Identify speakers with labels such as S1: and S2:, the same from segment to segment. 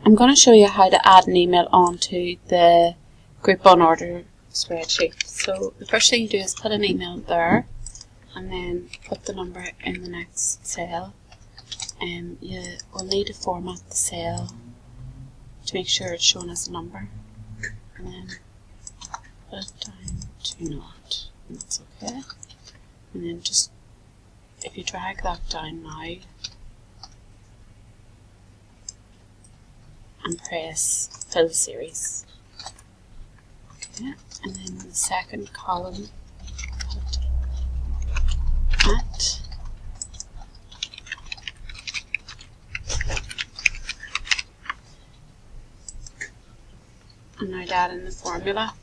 S1: I'm going to show you how to add an email onto the group on order spreadsheet. So the first thing you do is put an email there and then put the number in the next cell. You will need to format the cell to make sure it's shown as a number, and then put it down to not, and that's okay. And then just, if you drag that down now and press fill series, okay, and then in the second column put at, and now add in the formula.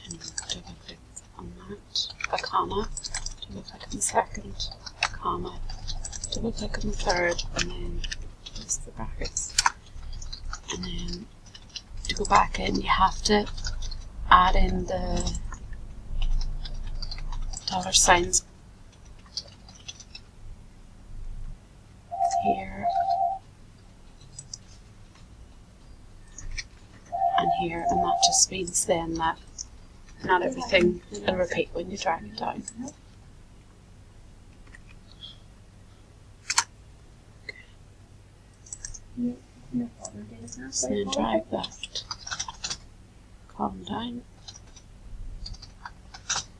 S1: And double click on that, a comma, double click on the second, comma, double click on the third, and then close the brackets. And then to go back in, you have to add in the $signs here and here, and that just means then that not everything will repeat when you drag it down. So then drag that column down.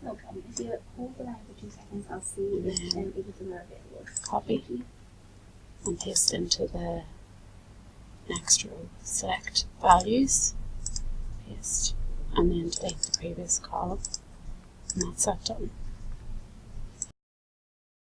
S2: No problem. If you hold the line for 2 seconds, I'll see if either of them are available.
S1: Copy and paste into the next row. Select values, paste, and then delete the previous column. And that's that done.